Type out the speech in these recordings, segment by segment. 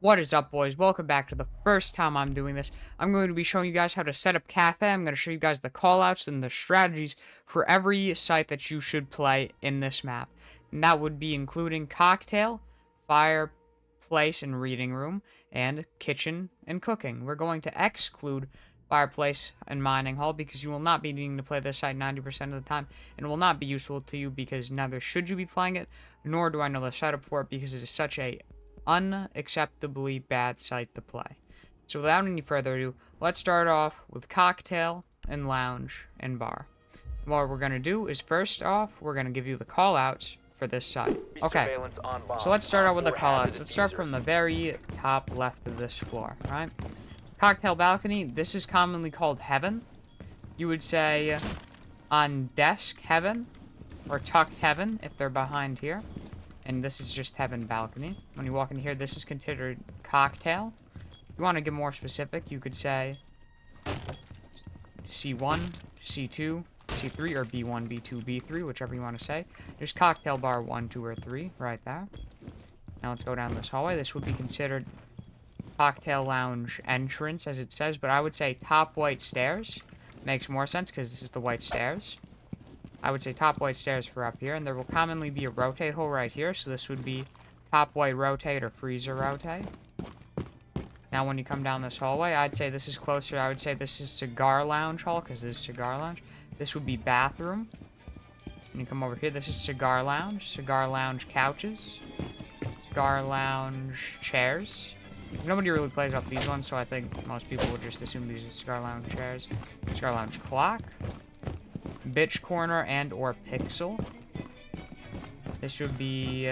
What is up, boys? Welcome back to the first time I'm doing this. I'm going to be showing you guys how to set up KAFE. I'm going to show you guys the callouts and the strategies for every site that you should play in this map. And that would be including cocktail, fireplace and reading room, and kitchen and cooking. We're going to exclude fireplace and mining hall because you will not be needing to play this site 90% of the time, and it will not be useful to you because neither should you be playing it, nor do I know the setup for it because it is such a unacceptably bad site to play. So without any further ado, let's start off with cocktail and lounge and bar. What we're going to do is first off, we're going to give you the callouts for this site. Okay, so let's start out with the callouts. Let's start from the very top left of this floor, right? Cocktail balcony, this is commonly called heaven. You would say on desk heaven, or tucked heaven if they're behind here. And this is just heaven balcony. When you walk in here, this is considered cocktail. If you want to get more specific, you could say C1, C2, C3, or B1, B2, B3, whichever you want to say. There's cocktail bar 1, 2, or 3 right there. Now let's go down this hallway. This would be considered cocktail lounge entrance, as it says, but I would say top white stairs. Makes more sense because this is the white stairs. I would say top white stairs for up here, and there will commonly be a rotate hole right here, so this would be top white rotate or freezer rotate. Now when you come down this hallway, I'd say this is closer. I would say this is cigar lounge hall, because this is cigar lounge. This would be bathroom. When you come over here, this is cigar lounge couches, cigar lounge chairs. Nobody really plays up these ones, so I think most people would just assume these are cigar lounge chairs. Cigar lounge clock. Bitch corner and or pixel. This would be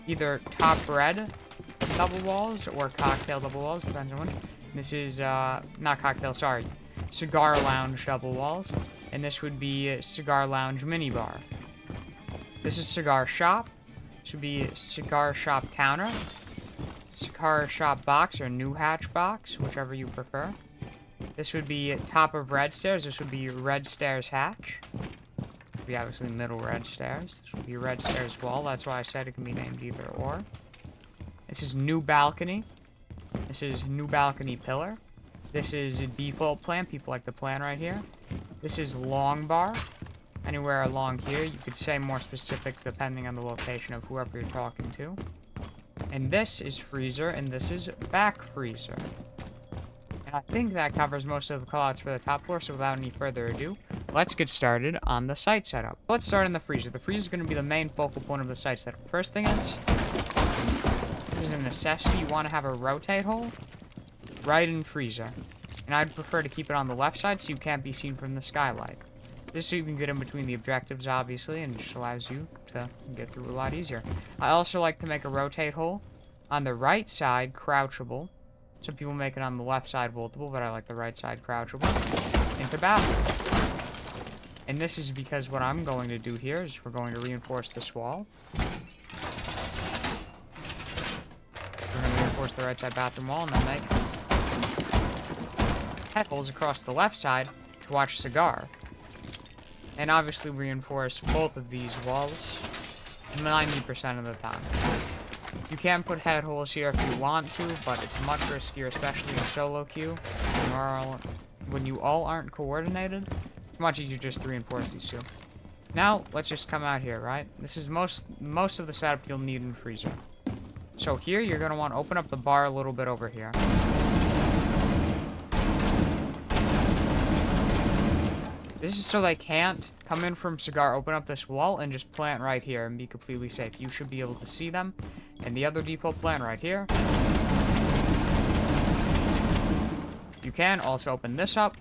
either top red double walls or cocktail double walls, depends on which. This is not cocktail, sorry, cigar lounge double walls, and this would be cigar lounge minibar. This is cigar shop. This would be cigar shop counter, cigar shop box or new hatch box, whichever you prefer. This would be top of red stairs. This would be red stairs hatch. This would be obviously middle red stairs. This would be red stairs wall. That's why I said it can be named either or. This is new balcony. This is new balcony pillar. This is a default plan. People like the plan right here. This is long bar. Anywhere along here, you could say more specific depending on the location of whoever you're talking to. And this is freezer, and this is back freezer. I think that covers most of the callouts for the top floor, so without any further ado, let's get started on the site setup. Let's start in the freezer. The freezer is going to be the main focal point of the site setup. First thing is, this is a necessity. You want to have a rotate hole right in freezer. And I'd prefer to keep it on the left side so you can't be seen from the skylight. This so you can get in between the objectives, obviously, and just allows you to get through a lot easier. I also like to make a rotate hole on the right side, crouchable. Some people make it on the left side vaultable, but I like the right side crouchable. Into bathroom. And this is because what I'm going to do here is we're going to reinforce this wall. We're going to reinforce the right side bathroom wall and then make headholes across the left side to watch cigar. And obviously reinforce both of these walls 90% of the time. You can put head holes here if you want to, but it's much riskier, especially in solo queue. When you all aren't coordinated, it's much easier just to reinforce these two. Now, let's just come out here, right? This is most of the setup you'll need in freezer. So here, you're going to want to open up the bar a little bit over here. This is so they can't come in from cigar, open up this wall, and just plant right here and be completely safe. You should be able to see them. And the other default plan right here. You can also open this up,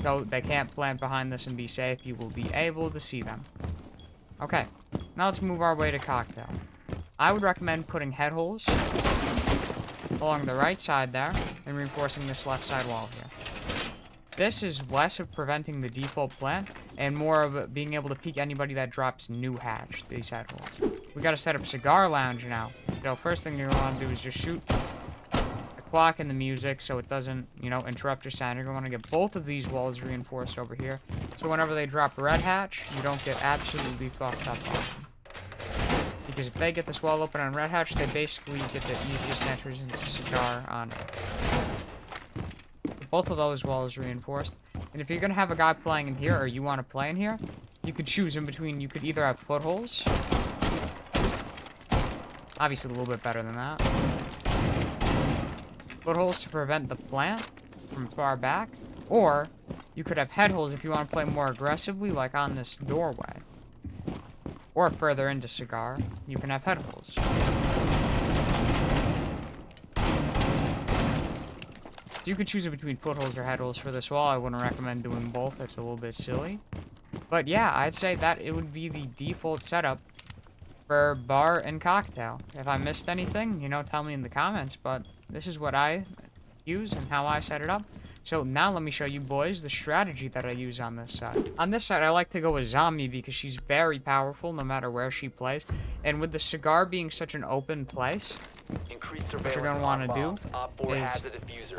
so they can't plant behind this and be safe. You will be able to see them. Okay, now let's move our way to cocktail. I would recommend putting head holes along the right side there and reinforcing this left side wall here. This is less of preventing the default plant and more of being able to peek anybody that drops new hatch, these head holes. We gotta set up cigar lounge now. So first thing you're gonna wanna do is just shoot the clock and the music so it doesn't, interrupt your sound. You're gonna wanna get both of these walls reinforced over here. So whenever they drop red hatch, you don't get absolutely fucked up on them. Because if they get this wall open on red hatch, they basically get the easiest entrance into cigar on it. Both of those walls reinforced. And if you're going to have a guy playing in here, or you want to play in here, you could choose in between. You could either have footholds. Obviously a little bit better than that. Footholds to prevent the plant from far back. Or you could have headholds if you want to play more aggressively, like on this doorway. Or further into cigar, you can have headholds. So you could choose between footholds or headholds for this wall. I wouldn't recommend doing both. That's a little bit silly. But yeah, I'd say that it would be the default setup for bar and cocktail. If I missed anything, you know, tell me in the comments. But this is what I use and how I set it up. So now let me show you boys the strategy that I use on this side. On this side, I like to go with Zombie because she's very powerful no matter where she plays. And with the cigar being such an open place, what you're going to want to do is,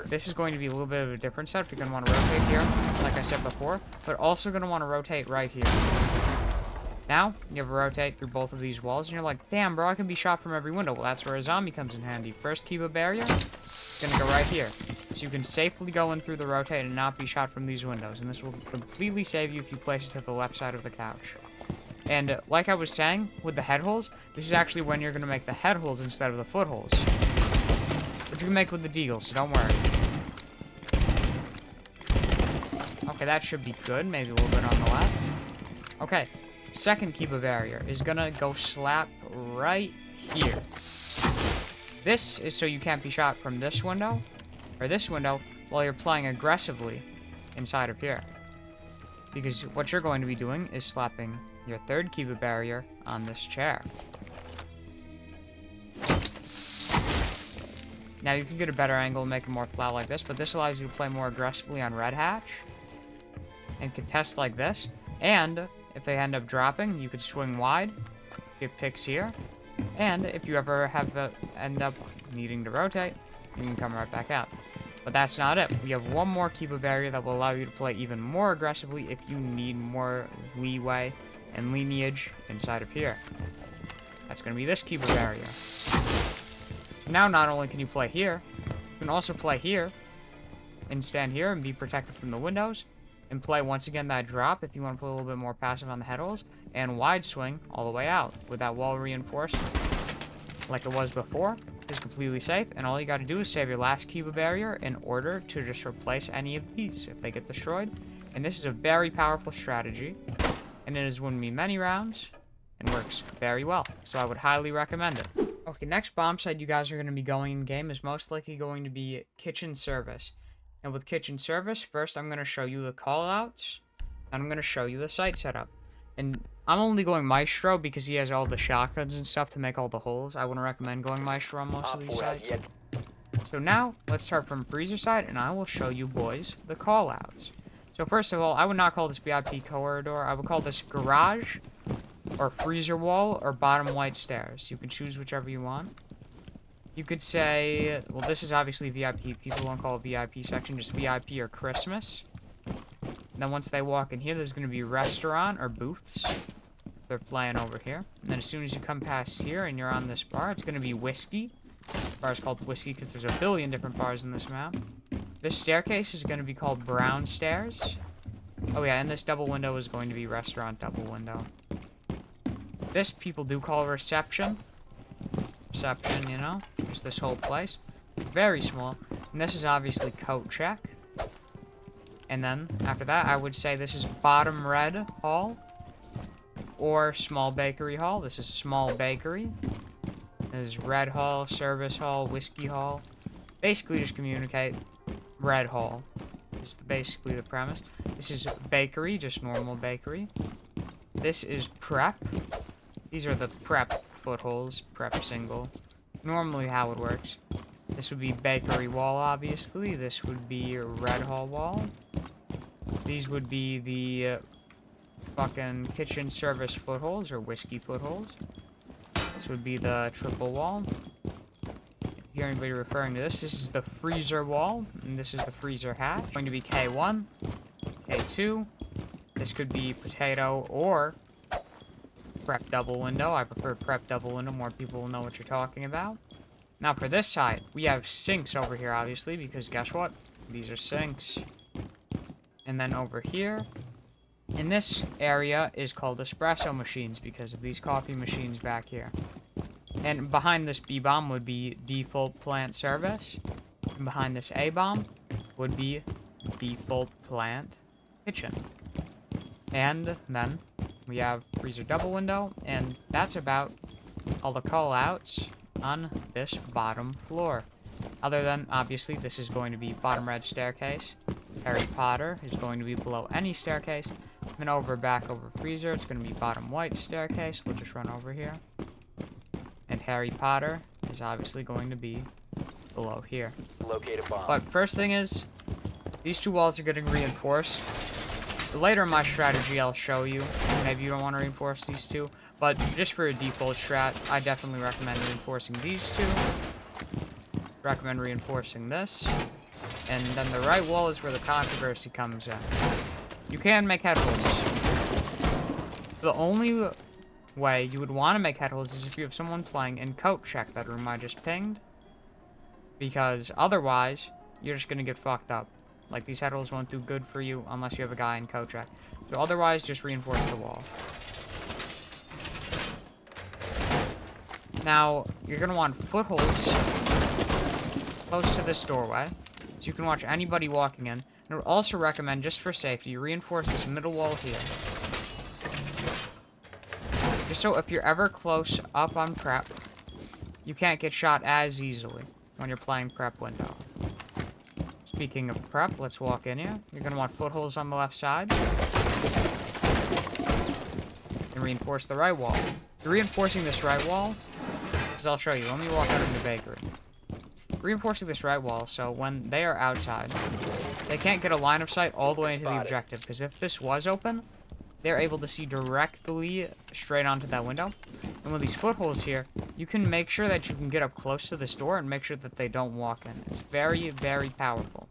this is going to be a little bit of a different setup. You're going to want to rotate here, like I said before, but also going to want to rotate right here. Now, you have to rotate through both of these walls, and you're like, damn, bro, I can be shot from every window. Well, that's where a zombie comes in handy. First, keep a barrier. It's going to go right here. So you can safely go in through the rotate and not be shot from these windows. And this will completely save you if you place it to the left side of the couch. And like I was saying, with the head holes, this is actually when you're going to make the head holes instead of the footholes. Which you can make with the deagles, so don't worry. Okay, that should be good. Maybe a little bit on the left. Okay. Second keep a barrier is gonna go slap right here. This is so you can't be shot from this window, or this window, while you're playing aggressively inside of here. Because what you're going to be doing is slapping your third keep a barrier on this chair. Now you can get a better angle and make it more flat like this, but this allows you to play more aggressively on red hatch and contest like this. And if they end up dropping, you could swing wide, get picks here, and if you ever end up needing to rotate, you can come right back out. But that's not it. We have one more keep a barrier that will allow you to play even more aggressively if you need more leeway and lineage inside of here. That's going to be this keep a barrier. Now not only can you play here, you can also play here and stand here and be protected from the windows. And play once again that drop if you want to play a little bit more passive on the head holes, and wide swing all the way out with that wall reinforced like it was before. Is completely safe, and all you got to do is save your last keep a barrier in order to just replace any of these if they get destroyed. And this is a very powerful strategy, and it has won me many rounds and works very well, so I would highly recommend it. Okay, next bomb site you guys are going to be going in game is most likely going to be kitchen service. And with kitchen service, first I'm going to show you the callouts, and I'm going to show you the site setup. And I'm only going Maestro because he has all the shotguns and stuff to make all the holes. I wouldn't recommend going Maestro on most of these sites. So now, let's start from freezer side, and I will show you boys the callouts. So first of all, I would not call this VIP corridor. I would call this garage, or freezer wall, or bottom white stairs. You can choose whichever you want. You could say, well, this is obviously VIP. People don't call it VIP section, just VIP or Christmas. And then once they walk in here, there's going to be restaurant or booths. They're playing over here. And then as soon as you come past here and you're on this bar, it's going to be whiskey. This bar is called whiskey because there's a billion different bars in this map. This staircase is going to be called brown stairs. Oh yeah, and this double window is going to be restaurant double window. This people do call reception. Reception, you know, just this whole place. Very small. And this is obviously coat check. And then after that, I would say this is bottom red hall or small bakery hall. This is small bakery. This is red hall, service hall, whiskey hall. Basically just communicate red hall. Is basically the premise. This is bakery, just normal bakery. This is prep. These are the prep footholds, prep single. Normally how it works. This would be bakery wall, obviously. This would be red hall wall. These would be the fucking kitchen service footholds or whiskey footholds. This would be the triple wall. If you hear anybody referring to this, this is the freezer wall, and this is the freezer hatch. It's going to be K1, K2. This could be potato or prep double window. I prefer prep double window. More people will know what you're talking about. Now for this side, we have sinks over here, obviously, because guess what? These are sinks. And then over here, in this area is called espresso machines because of these coffee machines back here. And behind this B-bomb would be default plant service. And behind this A-bomb would be default plant kitchen. And then we have freezer double window, and that's about all the callouts on this bottom floor. Other than, obviously, this is going to be bottom red staircase. Harry Potter is going to be below any staircase. Then back over freezer, it's going to be bottom white staircase. We'll just run over here. And Harry Potter is obviously going to be below here. Locate a bomb. But first thing is, these two walls are getting reinforced. Later in my strategy, I'll show you. Maybe you don't want to reinforce these two. But just for a default strat, I definitely recommend reinforcing these two. Recommend reinforcing this. And then the right wall is where the controversy comes in. You can make headholes. The only way you would want to make headholes is if you have someone playing in coat check that room I just pinged. Because otherwise, you're just going to get fucked up. Like, these headholes won't do good for you unless you have a guy in coat check. So otherwise, just reinforce the wall. Now, you're going to want footholds close to this doorway, so you can watch anybody walking in. And I would also recommend, just for safety, reinforce this middle wall here. Just so if you're ever close up on prep, you can't get shot as easily when you're playing prep window. Speaking of prep, let's walk in here. You're going to want footholds on the left side. And reinforce the right wall. You're reinforcing this right wall, because I'll show you. Let me walk out of the bakery. Reinforcing this right wall, so when they are outside, they can't get a line of sight all the way into the objective, because if this was open, they're able to see directly straight onto that window. And with these footholds here, you can make sure that you can get up close to this door and make sure that they don't walk in. It's very, very powerful.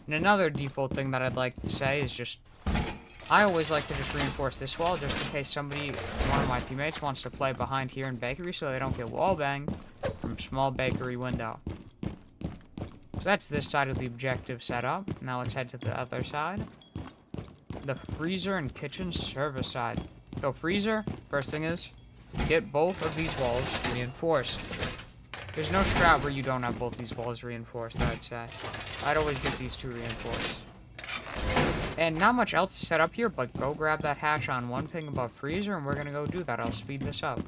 And another default thing that I'd like to say is just, I always like to just reinforce this wall just in case somebody, one of my teammates, wants to play behind here in bakery so they don't get wall banged from small bakery window. So that's this side of the objective setup. Now let's head to the other side. The freezer and kitchen service side. So freezer, first thing is, get both of these walls reinforced. There's no strat where you don't have both these walls reinforced, I'd say. I'd always get these two reinforced. And not much else to set up here, but go grab that hatch on one ping above freezer, and we're gonna go do that. I'll speed this up.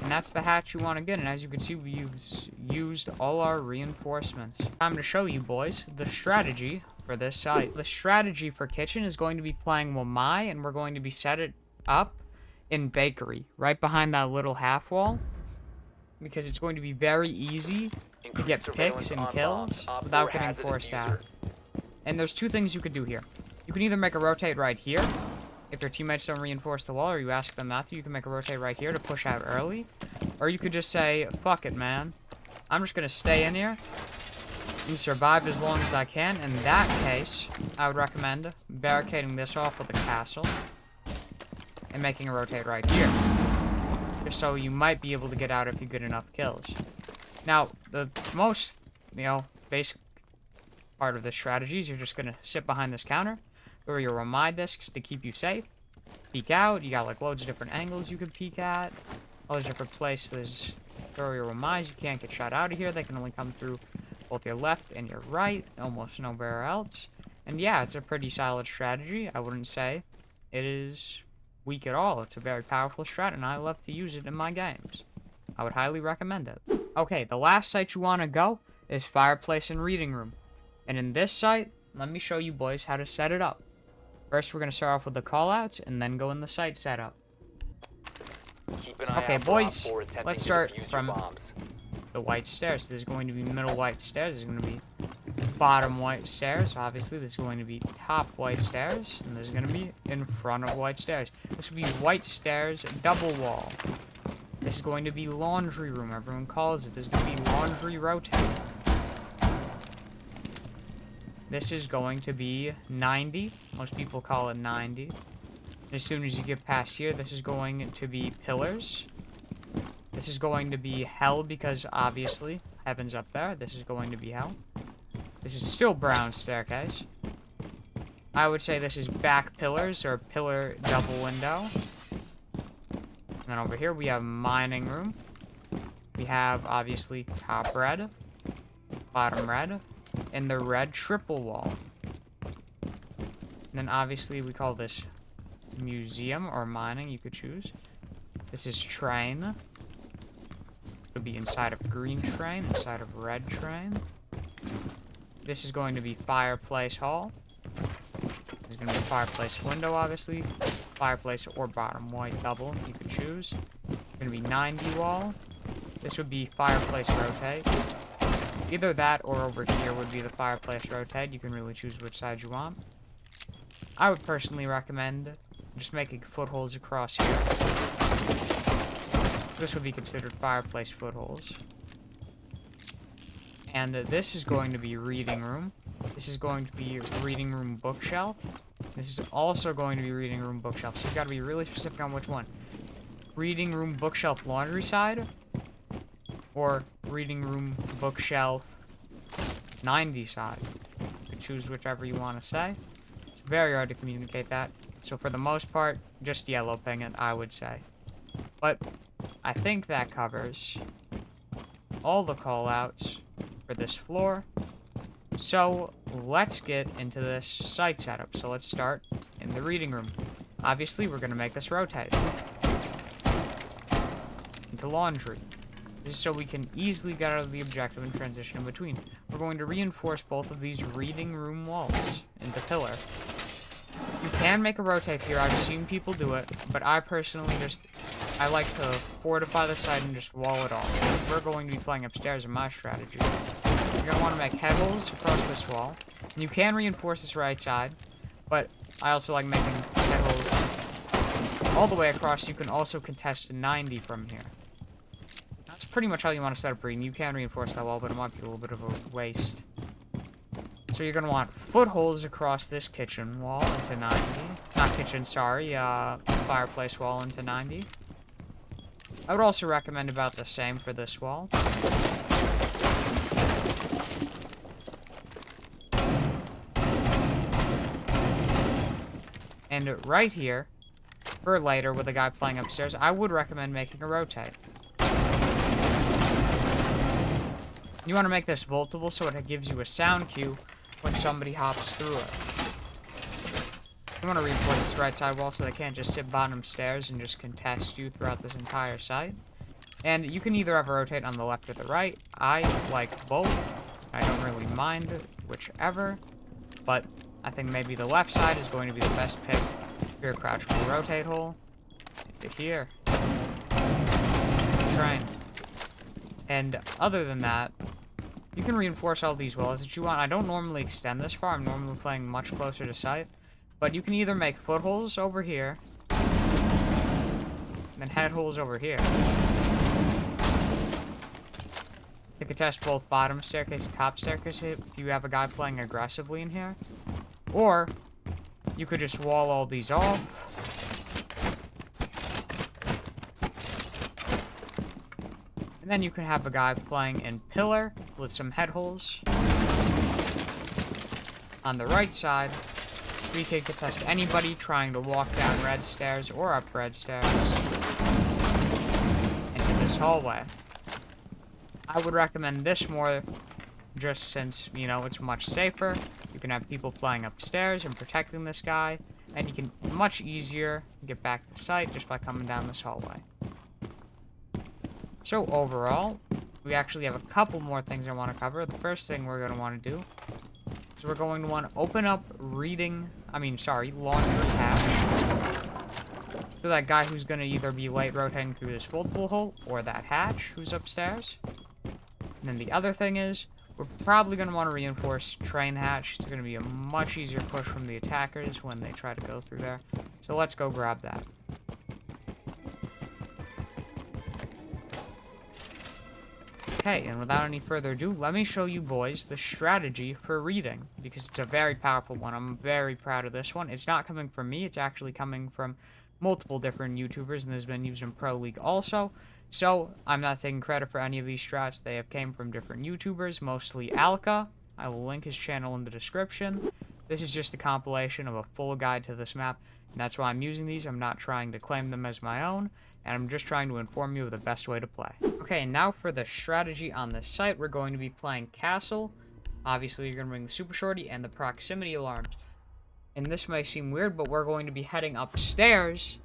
And that's the hatch you want to get, and as you can see, we've used all our reinforcements. Time to show you boys the strategy for this site. The strategy for kitchen is going to be playing Wamai, and we're going to be set it up in bakery, right behind that little half wall, because it's going to be very easy to get picks and kills without getting forced out. And there's two things you could do here. You can either make a rotate right here. If your teammates don't reinforce the wall, or you ask them not to, you can make a rotate right here to push out early. Or you could just say, fuck it, man. I'm just going to stay in here and survive as long as I can. In that case, I would recommend barricading this off with a castle and making a rotate right here. Just so you might be able to get out if you get enough kills. Now, the most, basic part of this strategy is you're just going to sit behind this counter, throw your Ramai discs to keep you safe, peek out. You got like loads of different angles you can peek at, all those different places. Throw your Ramais, you can't get shot out of here. They can only come through both your left and your right, almost nowhere else. And yeah, it's a pretty solid strategy. I wouldn't say it is weak at all. It's a very powerful strat, and I love to use it in my games. I would highly recommend it. Okay, the last site you want to go is Fireplace and Reading Room. And in this site, let me show you boys how to set it up. First, we're going to start off with the callouts, and then go in the site setup. Okay, boys, let's start from the white stairs. There's going to be middle white stairs. There's going to be bottom white stairs. Obviously, there's going to be top white stairs, and there's going to be in front of white stairs. This will be white stairs, double wall. This is going to be laundry room. Everyone calls it. This is going to be laundry rotate. This is going to be 90. Most people call it 90. As soon as you get past here, this is going to be pillars. This is going to be hell because, obviously, heaven's up there. This is going to be hell. This is still brown staircase. I would say this is back pillars or pillar double window. And then over here, we have mining room. We have, obviously, top red, bottom red, and the red triple wall. And then, obviously, we call this museum or mining, you could choose. This is train. It'll be inside of green train, inside of red train. This is going to be fireplace hall. There's going to be fireplace window, obviously. Fireplace or bottom white double, you could choose. Going to be 90 wall. This would be fireplace rotate. Either that or over here would be the fireplace rotate. You can really choose which side you want. I would personally recommend just making footholds across here. This would be considered fireplace footholds. And this is going to be reading room. This is going to be reading room bookshelf. This is also going to be reading room bookshelf. So you've got to be really specific on which one. Reading room bookshelf laundry side. Or reading room bookshelf 90 side. You can choose whichever you want to say. It's very hard to communicate that. So for the most part, just yellow ping it, I would say. But I think that covers all the callouts for this floor. So let's get into this site setup. So let's start in the reading room. Obviously, we're going to make this rotate into laundry. This is so we can easily get out of the objective and transition in between. We're going to reinforce both of these reading room walls into pillar. You can make a rotate here. I've seen people do it, but I personally I like to fortify the side and just wall it off. We're going to be playing upstairs in my strategy. You're going to want to make head holes across this wall. And you can reinforce this right side, but I also like making head holes all the way across. You can also contest 90 from here. That's pretty much how you want to set up reading. You can reinforce that wall, but it might be a little bit of a waste. So you're going to want footholds across this kitchen wall into 90. Not kitchen, sorry. Fireplace wall into 90. I would also recommend about the same for this wall. And right here, for later with a guy playing upstairs, I would recommend making a rotate. You want to make this voltable so it gives you a sound cue when somebody hops through it. You want to reinforce this right side wall so they can't just sit bottom stairs and just contest you throughout this entire site. And you can either have a rotate on the left or the right. I like both. I don't really mind whichever. But I think maybe the left side is going to be the best pick for your crouchable rotate hole. Into here. Train. And other than that, you can reinforce all these walls that you want. I don't normally extend this far. I'm normally playing much closer to site. But you can either make footholds over here, and then head holes over here. You can test both bottom staircase and top staircase if you have a guy playing aggressively in here. Or, you could just wall all these off. And then you can have a guy playing in pillar with some head holes. On the right side, we can contest anybody trying to walk down red stairs or up red stairs into this hallway. I would recommend this more just since, you know, it's much safer. You can have people playing upstairs and protecting this guy, and you can much easier get back to site just by coming down this hallway. So overall, we actually have a couple more things I want to cover. The first thing we're going to want to do is we're going to want to open up laundry hatch. So that guy who's going to either be late rotating through this foldable hole or that hatch who's upstairs. And then the other thing is, we're probably going to want to reinforce train hatch. It's going to be a much easier push from the attackers when they try to go through there. So let's go grab that. Okay, and without any further ado, let me show you boys the strategy for reading, because it's a very powerful one. I'm very proud of this one. It's not coming from me, it's actually coming from multiple different YouTubers, and has been used in Pro League also. So, I'm not taking credit for any of these strats. They have came from different YouTubers, mostly Alka. I will link his channel in the description. This is just a compilation of a full guide to this map, and that's why I'm using these. I'm not trying to claim them as my own, and I'm just trying to inform you of the best way to play. Okay, and now for the strategy on this site, we're going to be playing Castle. Obviously, you're going to bring the Super Shorty and the proximity alarms. And this may seem weird, but we're going to be heading upstairs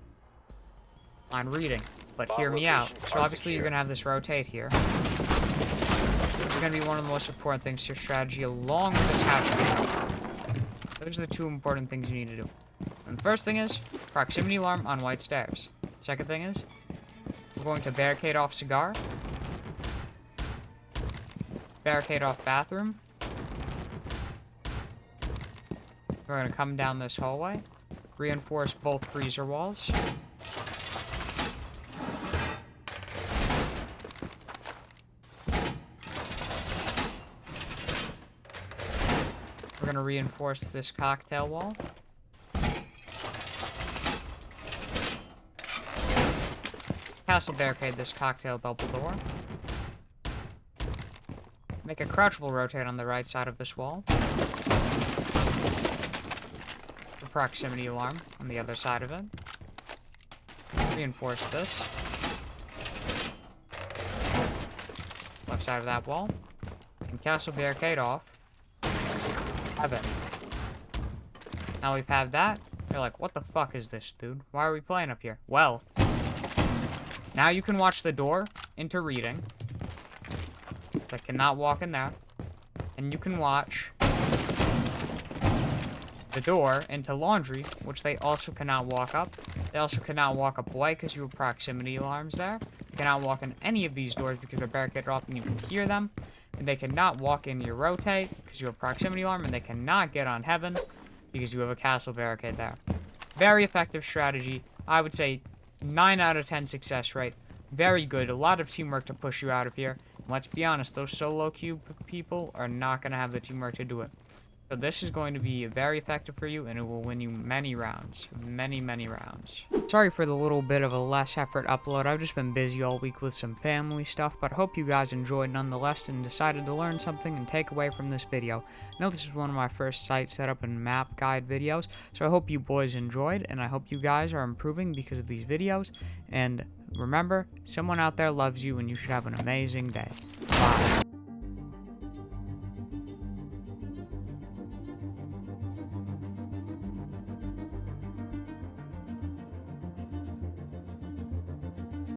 on reading. But hear me out. So obviously, you're going to have this rotate here. It's going to be one of the most important things to your strategy, along with this house. Those are the two important things you need to do. And the first thing is, proximity alarm on white stairs. Second thing is, we're going to barricade off cigar. Barricade off bathroom. We're going to come down this hallway. Reinforce both freezer walls. We're going to reinforce this cocktail wall. Castle barricade this cocktail double door. Make a crouchable rotate on the right side of this wall. The proximity alarm on the other side of it. Reinforce this. Left side of that wall. And castle barricade off. Heaven. Now we've had that. You're like, what the fuck is this, dude? Why are we playing up here? Well, now you can watch the door into reading. They cannot walk in there. And you can watch the door into laundry, which they also cannot walk up. They also cannot walk up white because you have proximity alarms there. You cannot walk in any of these doors because they're barricaded off and you can hear them. And they cannot walk in your rotate because you have proximity alarm, and they cannot get on heaven because you have a castle barricade there. Very effective strategy. I would say 9 out of 10 success rate. Very good. A lot of teamwork to push you out of here. And let's be honest, those solo queue people are not going to have the teamwork to do it. So this is going to be very effective for you, and it will win you many rounds. Many, many rounds. Sorry for the little bit of a less effort upload. I've just been busy all week with some family stuff, but I hope you guys enjoyed nonetheless and decided to learn something and take away from this video. I know this is one of my first site setup and map guide videos, so I hope you boys enjoyed, and I hope you guys are improving because of these videos. And remember, someone out there loves you, and you should have an amazing day. Bye.